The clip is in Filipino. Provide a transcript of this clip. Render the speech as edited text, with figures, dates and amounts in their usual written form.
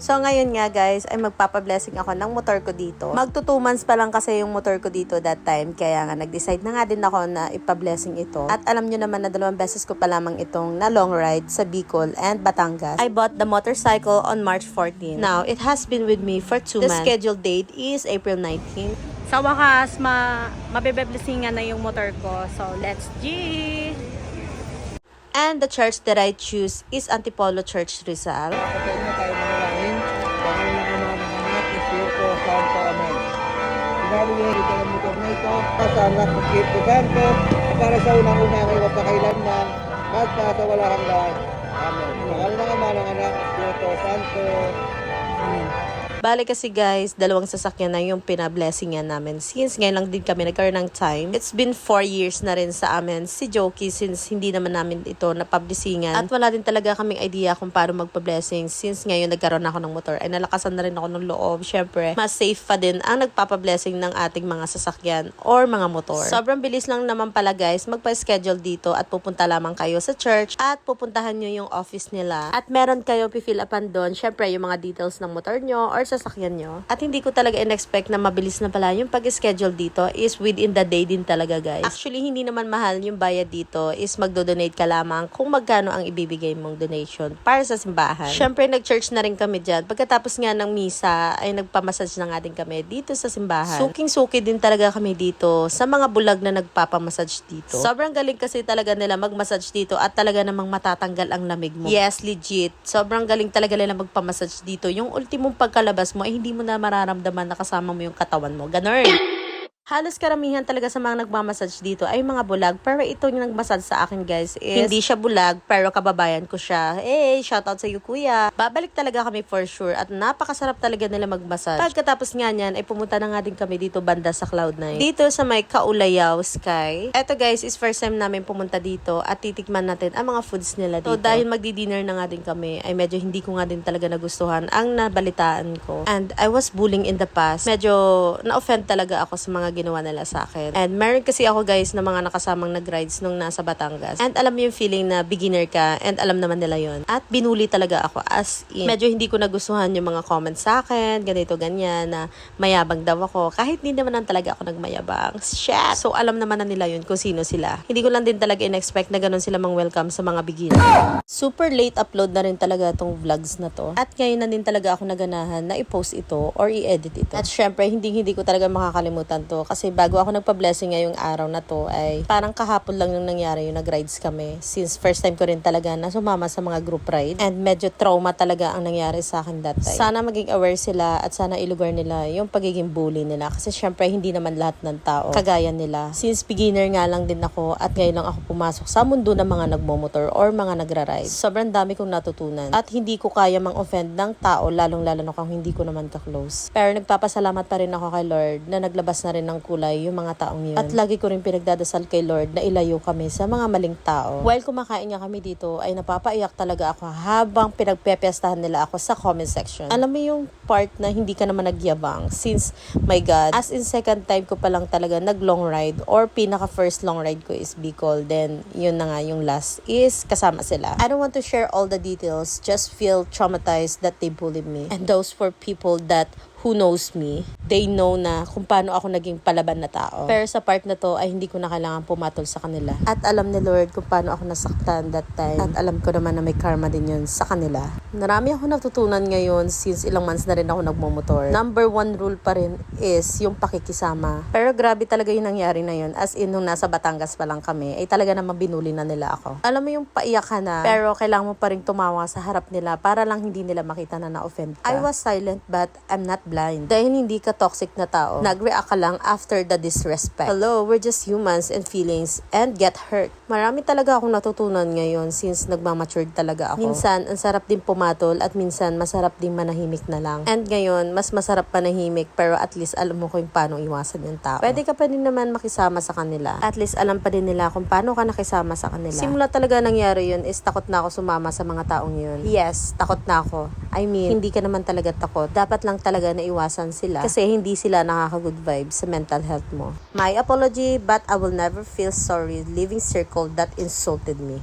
So ngayon nga guys, ay magpapablessing ako ng motor ko dito. Magto 2 months pa lang kasi yung motor ko dito that time. Kaya nga nag-decide na nga din ako na ipa-blessing ito. At alam nyo naman na 2 beses ko pa lamang itong na long ride sa Bicol and Batangas. I bought the motorcycle on March 14. Now, it has been with me for 2 months. The scheduled date is April 19. Sa wakas, mabibeblessingan na yung motor ko. So, let's G! And the church that I choose is Antipolo Church Rizal. Pinaliweri ka ng motor na ito, kasanak magkitugan ko, para sa unang-una kayo magpakailanman, magpasawala hanggang. Amen. Mahal na Ama ng Anak, Espiritu Santo. Amen. Bale kasi guys, 2 sasakyan na yung pinablessingan namin. Since ngayon lang din kami nagkaroon ng time. It's been 4 years na rin sa amin si Jokey since hindi naman namin ito napablessingan. At wala din talaga kaming idea kung paano magpa-blessing. Since ngayon nagkaroon ako ng motor ay nalakasan na rin ako ng loob. Syempre, mas safe pa din ang nagpapablessing ng ating mga sasakyan or mga motor. Sobrang bilis lang naman pala guys magpa-schedule dito at pupunta lamang kayo sa church at pupuntahan nyo yung office nila. At meron kayo pifill upan doon. Syempre, yung mga details ng motor nyo or sasakyan nyo. At hindi ko talaga in-expect na mabilis na pala yung pag-schedule dito is within the day din talaga guys. Actually, hindi naman mahal yung bayad dito is magdo-donate ka lamang kung magkano ang ibibigay mong donation para sa simbahan. Syempre, nag-church na rin kami dyan. Pagkatapos nga ng misa ay nagpamassage na nga din kami dito sa simbahan. Suking-suki din talaga kami dito sa mga bulag na nagpapamassage dito. Sobrang galing kasi talaga nila mag-massage dito at talaga namang matatanggal ang lamig mo. Yes, legit. Sobrang galing talaga nila magpamassage dito. Yung ultimong pagkalabas mo ay hindi mo na mararamdaman na kasama mo yung katawan mo. Ganun. Halos karamihan talaga sa mga nagmamassage dito ay mga bulag. Pero ito yung nagmassage sa akin guys is hindi siya bulag pero kababayan ko siya. Hey, shoutout sa iyo kuya. Babalik talaga kami for sure at napakasarap talaga nila magmassage. Pagkatapos nga niyan ay pumunta na nga din kami dito banda sa Cloud9. Dito sa may Kaulayaw Sky. Eto guys is first time namin pumunta dito at titikman natin ang mga foods nila dito. So dahil magdi-dinner na nga din kami ay medyo hindi ko nga din talaga nagustuhan ang nabalitaan ko. And I was bullying in the past. Medyo na-offend talaga ako sa mga ginawa nila sa akin. And meron kasi ako guys na mga nakasamang nag-rides nung nasa Batangas. And alam mo yung feeling na beginner ka and alam naman nila yon. At binuli talaga ako as in. Medyo hindi ko nagustuhan yung mga comments sa akin, ganito ganyan na mayabang daw ako. Kahit hindi naman talaga ako nagmayabang. Shit! So alam naman na nila yun kung sino sila. Hindi ko lang din talaga in-expect na ganun sila mang welcome sa mga beginner. Super late upload na rin talaga tong vlogs na to. At ngayon na din talaga ako naganahan na i-post ito or i-edit ito. At syempre, hindi ko talaga makakalimutan to kasi bago ako nagpa-blessing ngayong araw na to ay parang kahapon lang yung nangyari yung nag-rides kami. Since first time ko rin talaga na sumama sa mga group ride and medyo trauma talaga ang nangyari sa akin that time. Sana maging aware sila at sana ilugar nila yung pagiging bully nila kasi syempre hindi naman lahat ng tao kagaya nila. Since beginner nga lang din ako at ngayon lang ako pumasok sa mundo ng mga nagmomotor or mga nagra-ride. Sobrang dami kong natutunan at hindi ko kaya mang-offend ng tao lalong-lalo na kung hindi ko naman ka-close. Pero nagpapasalamat pa rin ako kay Lord na naglabas na rin ng kulay yung mga taong yun. At lagi ko rin pinagdadasal kay Lord na ilayo kami sa mga maling tao. While kumakain nga kami dito, ay napapaiyak talaga ako habang pinagpepiestahan nila ako sa comment section. Alam mo yung part na hindi ka naman nagyabang since, my God, as in second time ko pa lang talaga nag-long ride or pinaka first long ride ko is Bicol. Then, yun na nga yung last is kasama sila. I don't want to share all the details, just feel traumatized that they bullied me. And those for people that who knows me, they know na kung paano ako naging palaban na tao. Pero sa part na to ay hindi ko na kailangan pumatol sa kanila. At alam ni Lord kung paano ako nasaktan that time. At alam ko naman na may karma din yun sa kanila. Marami ako natutunan ngayon since ilang months na rin ako nagmumotor. Number 1 rule pa rin is yung pakikisama. Pero grabe talaga yung nangyari na yun. As in, nung nasa Batangas pa lang kami, ay talaga naman binuli na nila ako. Alam mo yung paiyak ka na, pero kailangan mo pa rin tumawa sa harap nila para lang hindi nila makita na na-offend ka. I was silent but I'm not blind. Dahil hindi ka toxic na tao, nag-react ka lang after the disrespect. Hello, we're just humans and feelings and get hurt. Marami talaga akong natutunan ngayon since nagmamature talaga ako. Minsan, ang sarap din pumatol at minsan masarap din manahimik na lang. And ngayon, mas masarap manahimik pero at least alam mo kung paano iwasan yung tao. Pwede ka pa din naman makisama sa kanila. At least alam pa din nila kung paano ka nakisama sa kanila. Simula talaga nangyari yun is takot na ako sumama sa mga taong yun. Yes, takot na ako. I mean, hindi ka naman talaga takot. Dapat lang talaga na iwasan sila kasi hindi sila nakaka-good vibes sa mental health mo. My apology, but I will never feel sorry leaving circle that insulted me.